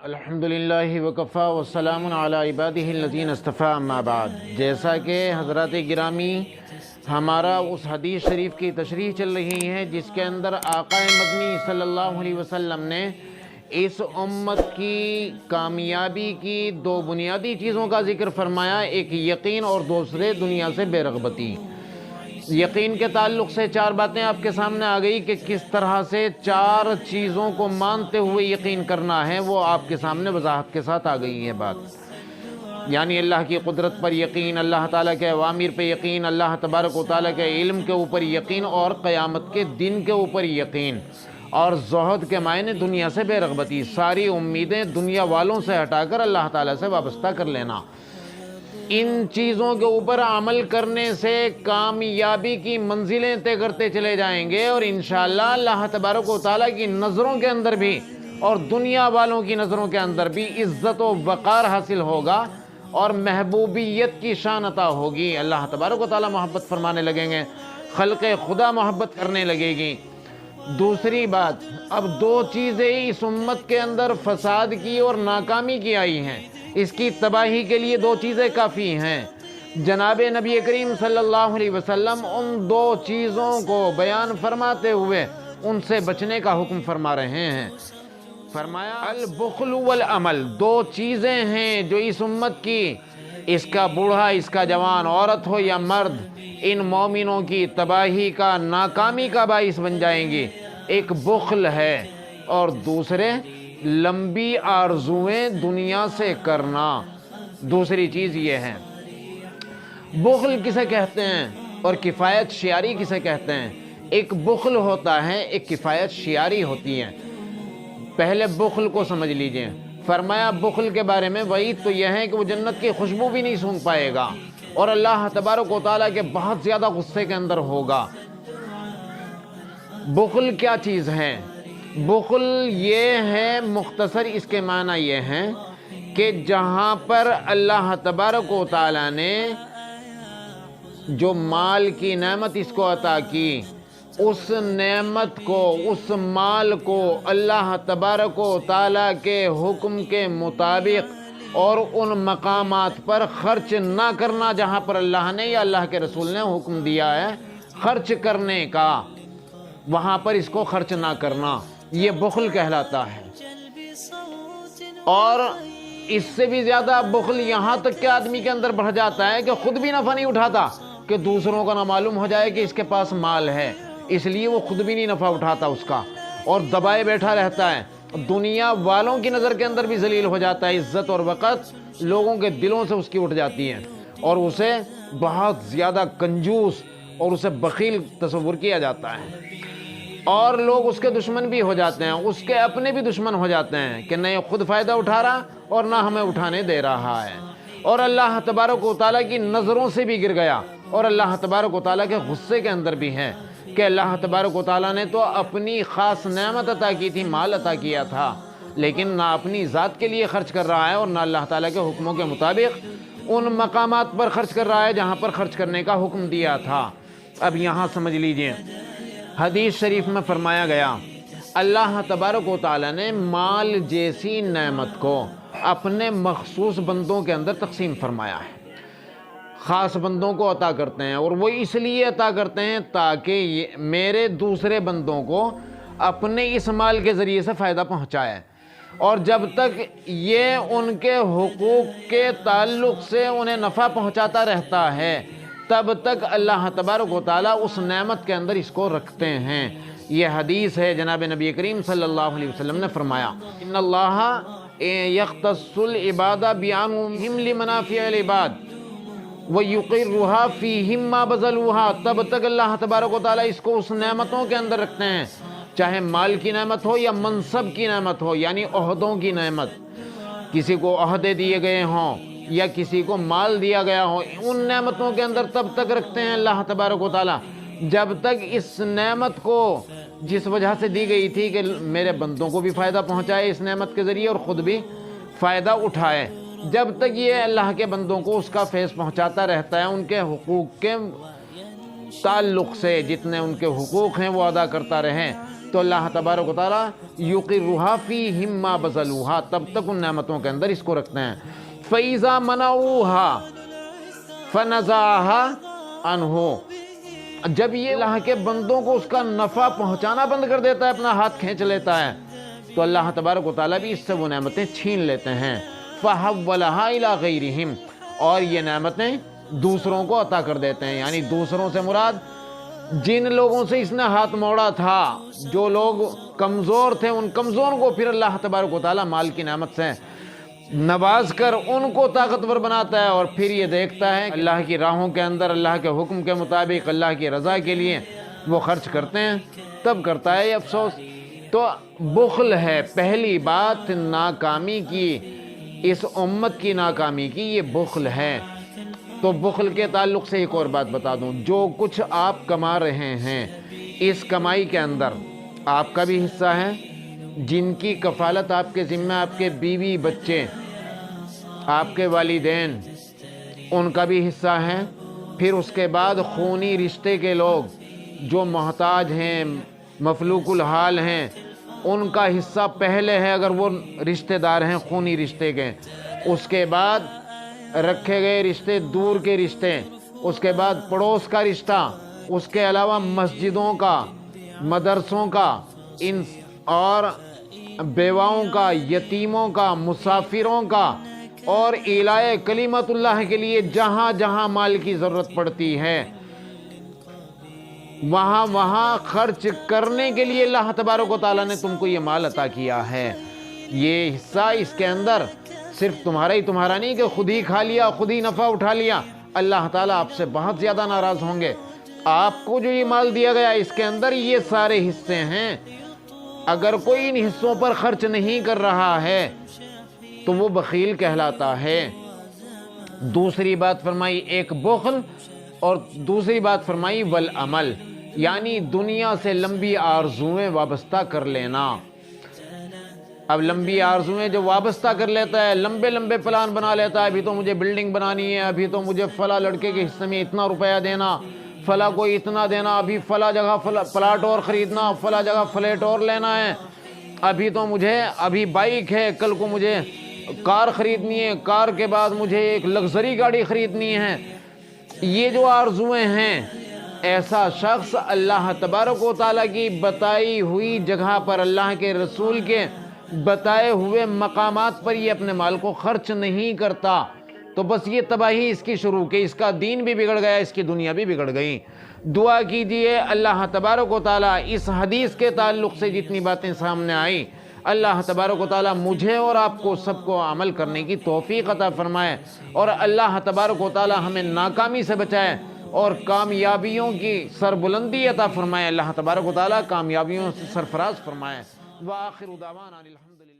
الحمدللہ وکفا والسلام علی عبادہ الذین اصطفیٰ اما بعد۔ جیسا کہ حضرات گرامی ہمارا اس حدیث شریف کی تشریح چل رہی ہے جس کے اندر آقا مدنی صلی اللہ علیہ وسلم نے اس امت کی کامیابی کی دو بنیادی چیزوں کا ذکر فرمایا، ایک یقین اور دوسرے دنیا سے بے رغبتی۔ یقین کے تعلق سے چار باتیں آپ کے سامنے آ گئی کہ کس طرح سے چار چیزوں کو مانتے ہوئے یقین کرنا ہے، وہ آپ کے سامنے وضاحت کے ساتھ آ گئی ہے بات۔ یعنی اللہ کی قدرت پر یقین، اللہ تعالیٰ کے اوامر پہ یقین، اللہ تبارک و تعالیٰ کے علم کے اوپر یقین، اور قیامت کے دن کے اوپر یقین، اور زہد کے معنی دنیا سے بے رغبتی، ساری امیدیں دنیا والوں سے ہٹا کر اللہ تعالیٰ سے وابستہ کر لینا۔ ان چیزوں کے اوپر عمل کرنے سے کامیابی کی منزلیں طے کرتے چلے جائیں گے، اور انشاءاللہ اللہ تبارک و تعالیٰ کی نظروں کے اندر بھی اور دنیا والوں کی نظروں کے اندر بھی عزت و وقار حاصل ہوگا اور محبوبیت کی شان عطا ہوگی۔ اللہ تبارک و تعالیٰ محبت فرمانے لگیں گے، خلق خدا محبت کرنے لگے گی۔ دوسری بات، اب دو چیزیں اس امت کے اندر فساد کی اور ناکامی کی آئی ہیں، اس کی تباہی کے لیے دو چیزیں کافی ہیں۔ جناب نبی کریم صلی اللہ علیہ وسلم ان دو چیزوں کو بیان فرماتے ہوئے ان سے بچنے کا حکم فرما رہے ہیں۔ فرمایا البخل والعمل، دو چیزیں ہیں جو اس امت کی، اس کا بوڑھا، اس کا جوان، عورت ہو یا مرد، ان مومنوں کی تباہی کا، ناکامی کا باعث بن جائیں گی۔ ایک بخل ہے اور دوسرے لمبی آرزویں دنیا سے کرنا۔ دوسری چیز یہ ہے، بخل کسے کہتے ہیں اور کفایت شیاری کسے کہتے ہیں؟ ایک بخل ہوتا ہے، ایک کفایت شیاری ہوتی ہے۔ پہلے بخل کو سمجھ لیجئے۔ فرمایا بخل کے بارے میں وعید تو یہ ہے کہ وہ جنت کی خوشبو بھی نہیں سونگھ پائے گا اور اللہ تبارک و تعالیٰ کے بہت زیادہ غصے کے اندر ہوگا۔ بخل کیا چیز ہے؟ بخل یہ ہے، مختصر اس کے معنی یہ ہیں کہ جہاں پر اللہ تبارک و تعالیٰ نے جو مال کی نعمت اس کو عطا کی، اس نعمت کو، اس مال کو اللہ تبارک و تعالیٰ کے حکم کے مطابق اور ان مقامات پر خرچ نہ کرنا جہاں پر اللہ نے یا اللہ کے رسول نے حکم دیا ہے خرچ کرنے کا، وہاں پر اس کو خرچ نہ کرنا، یہ بخل کہلاتا ہے۔ اور اس سے بھی زیادہ بخل یہاں تک کہ آدمی کے اندر بڑھ جاتا ہے کہ خود بھی نفع نہیں اٹھاتا کہ دوسروں کا نہ معلوم ہو جائے کہ اس کے پاس مال ہے، اس لیے وہ خود بھی نہیں نفع اٹھاتا اس کا اور دبائے بیٹھا رہتا ہے۔ دنیا والوں کی نظر کے اندر بھی ذلیل ہو جاتا ہے، عزت اور وقت لوگوں کے دلوں سے اس کی اٹھ جاتی ہے اور اسے بہت زیادہ کنجوس اور اسے بخیل تصور کیا جاتا ہے، اور لوگ اس کے دشمن بھی ہو جاتے ہیں، اس کے اپنے بھی دشمن ہو جاتے ہیں کہ نہ خود فائدہ اٹھا رہا اور نہ ہمیں اٹھانے دے رہا ہے، اور اللہ تبارک و تعالیٰ کی نظروں سے بھی گر گیا اور اللہ تبارک و تعالیٰ کے غصے کے اندر بھی ہے کہ اللہ تبارک و تعالیٰ نے تو اپنی خاص نعمت عطا کی تھی، مال عطا کیا تھا، لیکن نہ اپنی ذات کے لیے خرچ کر رہا ہے اور نہ اللہ تعالیٰ کے حکموں کے مطابق ان مقامات پر خرچ کر رہا ہے جہاں پر خرچ کرنے کا حکم دیا تھا۔ اب یہاں سمجھ لیجئے، حدیث شریف میں فرمایا گیا اللہ تبارک و تعالیٰ نے مال جیسی نعمت کو اپنے مخصوص بندوں کے اندر تقسیم فرمایا ہے، خاص بندوں کو عطا کرتے ہیں، اور وہ اس لیے عطا کرتے ہیں تاکہ میرے دوسرے بندوں کو اپنے اس مال کے ذریعے سے فائدہ پہنچائے، اور جب تک یہ ان کے حقوق کے تعلق سے انہیں نفع پہنچاتا رہتا ہے تب تک اللہ تبارک و تعالیٰ اس نعمت کے اندر اس کو رکھتے ہیں۔ یہ حدیث ہے، جناب نبی کریم صلی اللہ علیہ وسلم نے فرمایا ان اللہ یختص العباد بانعمهم لمنافع العباد ویقرها فیہم ما بذلوها، تب تک اللہ تبارک و تعالیٰ اس کو اس نعمتوں کے اندر رکھتے ہیں، چاہے مال کی نعمت ہو یا منصب کی نعمت ہو، یعنی عہدوں کی نعمت، کسی کو عہدے دیے گئے ہوں یا کسی کو مال دیا گیا ہو، ان نعمتوں کے اندر تب تک رکھتے ہیں اللہ تبارک و تعالیٰ جب تک اس نعمت کو جس وجہ سے دی گئی تھی کہ میرے بندوں کو بھی فائدہ پہنچائے اس نعمت کے ذریعے اور خود بھی فائدہ اٹھائے، جب تک یہ اللہ کے بندوں کو اس کا فیض پہنچاتا رہتا ہے، ان کے حقوق کے تعلق سے جتنے ان کے حقوق ہیں وہ ادا کرتا رہیں تو اللہ تبارک و تعالیٰ یقرھا فیہم ما بذلوہا، تب تک ان نعمتوں کے اندر اس کو رکھتے ہیں۔ فَإِذَا مَنَعُوهَا فَنَزَعَهَا عَنْهُ، جب یہ اللہ کے بندوں کو اس کا نفع پہنچانا بند کر دیتا ہے، اپنا ہاتھ کھینچ لیتا ہے، تو اللہ تبارک و تعالیٰ بھی اس سے وہ نعمتیں چھین لیتے ہیں۔ فَحَوَّلَهَا إِلَىٰ غَيْرِهِمْ، اور یہ نعمتیں دوسروں کو عطا کر دیتے ہیں، یعنی دوسروں سے مراد جن لوگوں سے اس نے ہاتھ موڑا تھا، جو لوگ کمزور تھے، ان کمزوروں کو پھر اللہ تبارک و تعالیٰ مال کی نعمت سے نواز کر ان کو طاقتور بناتا ہے، اور پھر یہ دیکھتا ہے اللہ کی راہوں کے اندر اللہ کے حکم کے مطابق اللہ کی رضا کے لیے وہ خرچ کرتے ہیں، تب کرتا ہے یہ افسوس۔ تو بخل ہے پہلی بات ناکامی کی، اس امت کی ناکامی کی یہ بخل ہے۔ تو بخل کے تعلق سے ایک اور بات بتا دوں، جو کچھ آپ کما رہے ہیں اس کمائی کے اندر آپ کا بھی حصہ ہے، جن کی کفالت آپ کے ذمہ، آپ کے بیوی بچے، آپ کے والدین، ان کا بھی حصہ ہے، پھر اس کے بعد خونی رشتے کے لوگ جو محتاج ہیں، مفلوک الحال ہیں، ان کا حصہ پہلے ہے اگر وہ رشتہ دار ہیں خونی رشتے کے، اس کے بعد رکھے گئے رشتے، دور کے رشتے، اس کے بعد پڑوس کا رشتہ، اس کے علاوہ مسجدوں کا، مدرسوں کا، ان اور بیواؤں کا، یتیموں کا، مسافروں کا، اور اعلاء کلمت اللہ کے لیے جہاں جہاں مال کی ضرورت پڑتی ہے وہاں وہاں خرچ کرنے کے لیے اللہ تبارک و تعالیٰ نے تم کو یہ مال عطا کیا ہے۔ یہ حصہ اس کے اندر صرف تمہارا ہی تمہارا نہیں کہ خود ہی کھا لیا، خود ہی نفع اٹھا لیا، اللہ تعالیٰ آپ سے بہت زیادہ ناراض ہوں گے۔ آپ کو جو یہ مال دیا گیا اس کے اندر یہ سارے حصے ہیں، اگر کوئی ان حصوں پر خرچ نہیں کر رہا ہے تو وہ بخیل کہلاتا ہے۔ دوسری بات فرمائی ایک بخل، اور دوسری بات فرمائی والعمل، یعنی دنیا سے لمبی آرزویں وابستہ کر لینا۔ اب لمبی آرزویں جو وابستہ کر لیتا ہے، لمبے لمبے پلان بنا لیتا ہے، ابھی تو مجھے بلڈنگ بنانی ہے، ابھی تو مجھے فلاں لڑکے کے حصے میں اتنا روپیہ دینا، فلاں کو اتنا دینا، ابھی فلاں جگہ پلاٹ اور خریدنا، فلاں جگہ فلیٹ اور لینا ہے، ابھی تو مجھے ابھی بائک ہے، کل کو مجھے کار خریدنی ہے، کار کے بعد مجھے ایک لگژری گاڑی خریدنی ہے۔ یہ جو آرزویں ہیں، ایسا شخص اللہ تبارک و تعالیٰ کی بتائی ہوئی جگہ پر، اللہ کے رسول کے بتائے ہوئے مقامات پر یہ اپنے مال کو خرچ نہیں کرتا، تو بس یہ تباہی اس کی شروع کی، اس کا دین بھی بگڑ گیا، اس کی دنیا بھی بگڑ گئی۔ دعا کیجئے اللہ تبارک و تعالیٰ اس حدیث کے تعلق سے جتنی باتیں سامنے آئیں، اللہ تبارک و تعالیٰ مجھے اور آپ کو سب کو عمل کرنے کی توفیق عطا فرمائے، اور اللہ تبارک و تعالیٰ ہمیں ناکامی سے بچائے اور کامیابیوں کی سربلندی عطا فرمائے۔ اللہ تبارک و تعالیٰ کامیابیوں سے سرفراز فرمائے۔ وآخر دعوانا الحمدللہ۔